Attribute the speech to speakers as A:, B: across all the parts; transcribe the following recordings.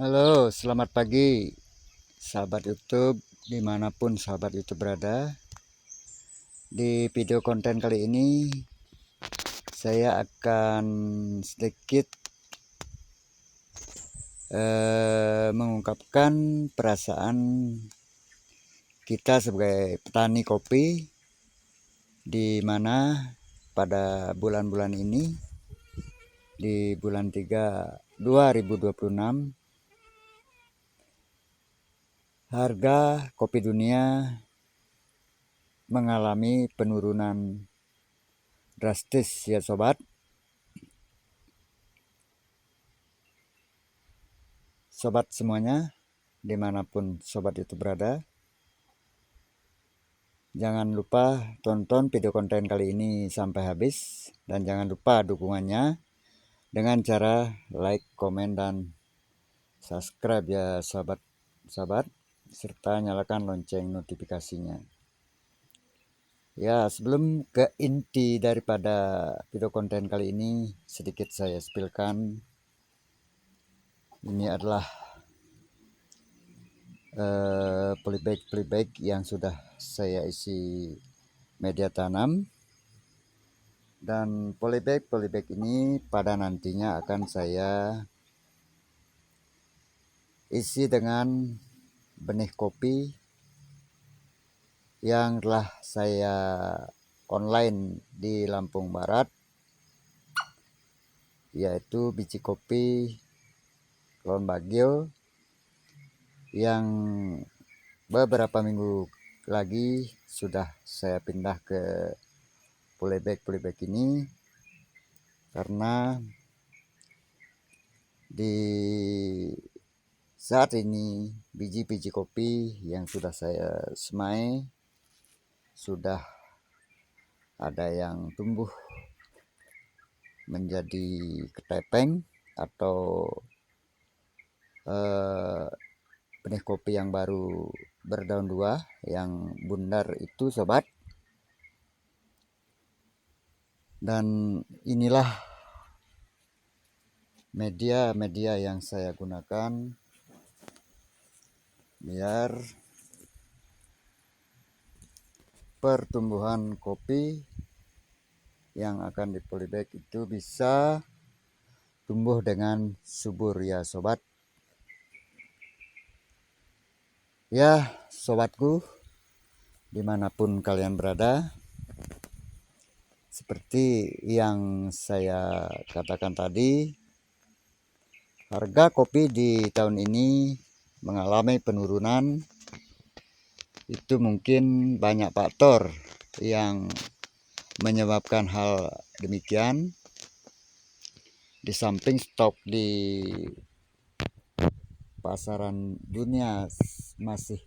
A: Halo, selamat pagi sahabat YouTube dimanapun sahabat YouTube berada. Di video konten kali ini saya akan sedikit mengungkapkan perasaan kita sebagai petani kopi, di mana pada bulan-bulan ini, di bulan 3 2026, harga kopi dunia mengalami penurunan drastis ya sobat. Sobat semuanya, dimanapun sobat itu berada, jangan lupa tonton video konten kali ini sampai habis, dan jangan lupa dukungannya dengan cara like, komen, dan subscribe ya sahabat-sahabat, serta nyalakan lonceng notifikasinya. Ya, sebelum ke inti daripada video konten kali ini, sedikit saya spillkan. Ini adalah polybag yang sudah saya isi media tanam, dan polybag ini pada nantinya akan saya isi dengan benih kopi yang telah saya online di Lampung Barat, yaitu biji kopi Kulon Bagio, yang beberapa minggu lagi sudah saya pindah ke polybag ini, karena di saat ini biji-biji kopi yang sudah saya semai sudah ada yang tumbuh menjadi ketepeng atau benih kopi yang baru berdaun dua, yang bundar itu sobat. Dan inilah media yang saya gunakan biar pertumbuhan kopi yang akan di polybag itu bisa tumbuh dengan subur ya sobat. Ya sobatku, dimanapun kalian berada, seperti yang saya katakan tadi, harga kopi di tahun ini mengalami penurunan. Itu mungkin banyak faktor yang menyebabkan hal demikian. Di samping stok di pasaran dunia masih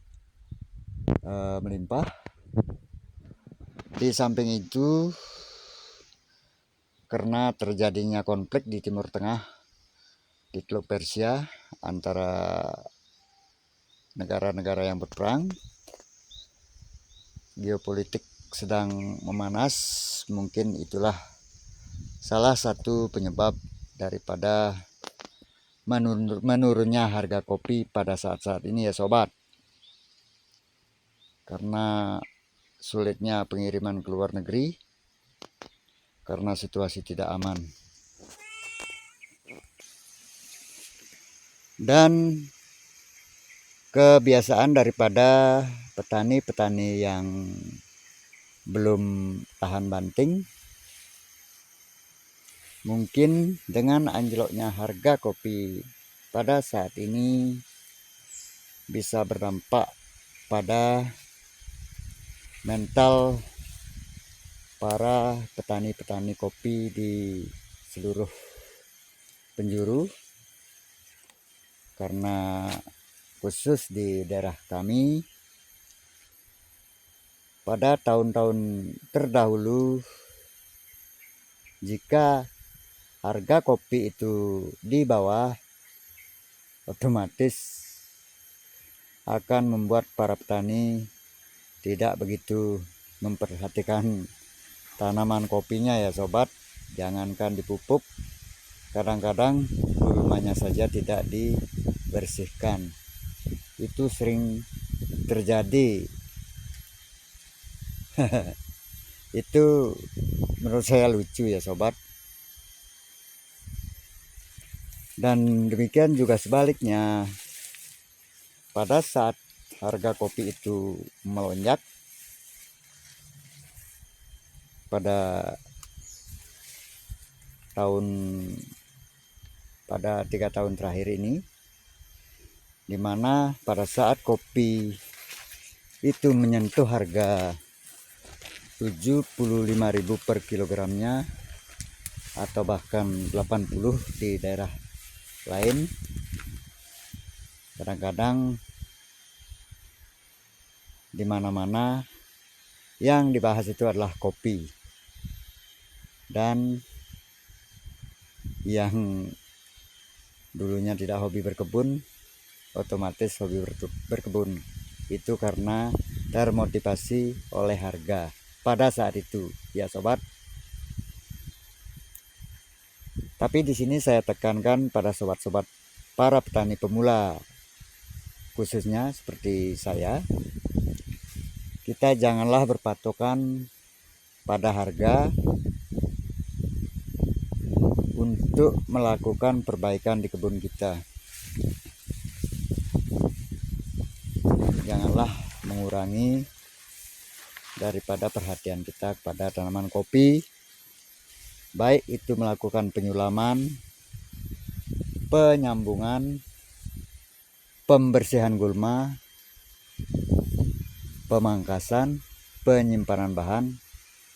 A: melimpah, di samping itu karena terjadinya konflik di Timur Tengah, di Teluk Persia, antara negara-negara yang berperang, geopolitik sedang memanas. Mungkin itulah salah satu penyebab daripada menurunnya harga kopi pada saat-saat ini ya sobat, karena sulitnya pengiriman ke luar negeri karena situasi tidak aman. Dan kebiasaan daripada petani-petani yang belum tahan banting, mungkin dengan anjloknya harga kopi pada saat ini bisa berdampak pada mental para petani-petani kopi di seluruh penjuru, karena khusus di daerah kami pada tahun-tahun terdahulu, jika harga kopi itu di bawah, otomatis akan membuat para petani tidak begitu memperhatikan tanaman kopinya ya sobat. Jangankan dipupuk, kadang-kadang rumahnya saja tidak bersihkan. Itu sering terjadi. Itu menurut saya lucu ya sobat. Dan demikian juga sebaliknya, pada saat harga kopi itu melonjak pada pada 3 tahun terakhir ini, dimana pada saat kopi itu menyentuh harga 75.000 per kilogramnya atau bahkan 80 di daerah lain, kadang-kadang di mana-mana yang dibahas itu adalah kopi. Dan yang dulunya tidak hobi berkebun otomatis hobi berkebun. Itu karena termotivasi oleh harga pada saat itu ya sobat. Tapi di sini saya tekankan pada sobat-sobat para petani pemula, khususnya seperti saya, kita janganlah berpatokan pada harga untuk melakukan perbaikan di kebun kita. Janganlah mengurangi daripada perhatian kita kepada tanaman kopi, baik itu melakukan penyulaman, penyambungan, pembersihan gulma, pemangkasan, penyimpanan bahan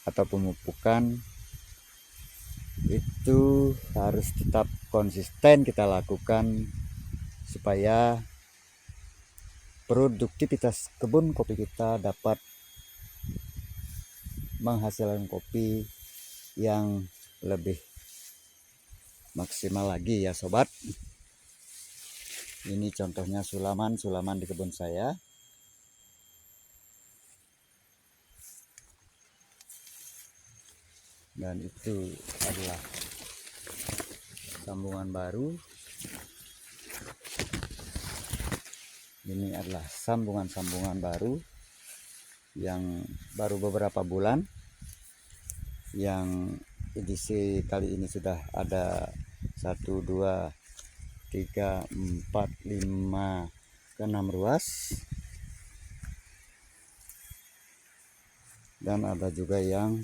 A: atau pemupukan. Itu harus tetap konsisten kita lakukan supaya produktivitas kebun kopi kita dapat menghasilkan kopi yang lebih maksimal lagi ya sobat. Ini contohnya sulaman di kebun saya. Dan itu adalah sambungan baru. Ini adalah sambungan baru yang baru beberapa bulan, yang edisi kali ini sudah ada 1, 2, 3, 4, 5 ke 6 ruas. Dan ada juga yang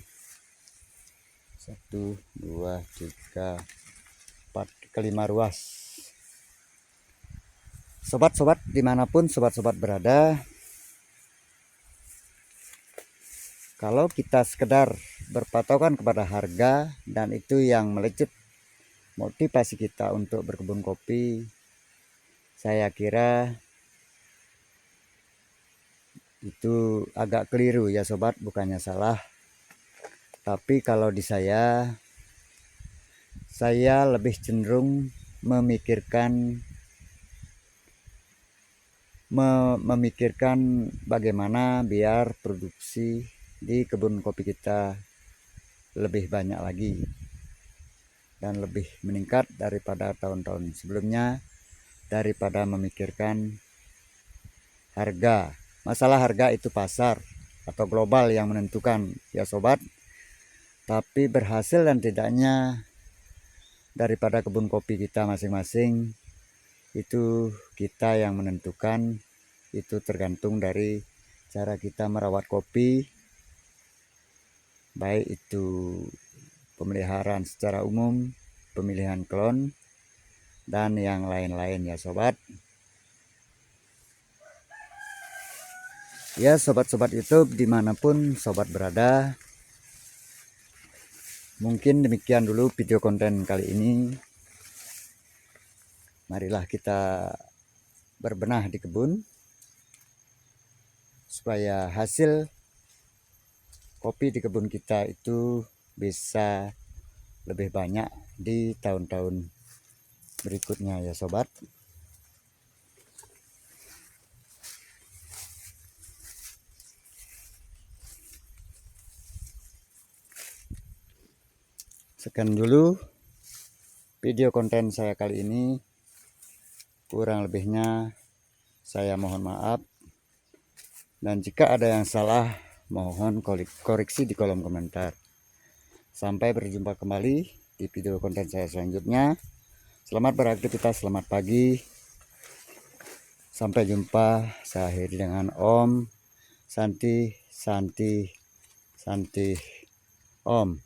A: 1, 2, 3, 4 ke 5 ruas. Sobat-sobat dimanapun sobat-sobat berada, kalau kita sekedar berpatokan kepada harga dan itu yang melecut motivasi kita untuk berkebun kopi, saya kira itu agak keliru ya sobat, bukannya salah. Tapi kalau di saya lebih cenderung memikirkan bagaimana biar produksi di kebun kopi kita lebih banyak lagi dan lebih meningkat daripada tahun-tahun sebelumnya, daripada memikirkan harga. Masalah harga itu pasar atau global yang menentukan ya sobat. Tapi berhasil dan tidaknya daripada kebun kopi kita masing-masing itu kita yang menentukan. Itu tergantung dari cara kita merawat kopi, baik itu pemeliharaan secara umum, pemilihan klon, dan yang lain-lain ya sobat. Ya sobat-sobat YouTube dimanapun sobat berada, mungkin demikian dulu video konten kali ini. Marilah kita berbenah di kebun supaya hasil kopi di kebun kita itu bisa lebih banyak di tahun-tahun berikutnya ya sobat. Sekian dulu video konten saya kali ini. Kurang lebihnya saya mohon maaf, dan jika ada yang salah mohon koreksi di kolom komentar. Sampai berjumpa kembali di video konten saya selanjutnya. Selamat beraktivitas, selamat pagi. Sampai jumpa. Saya akhiri dengan Om Santi Santi Santi Om.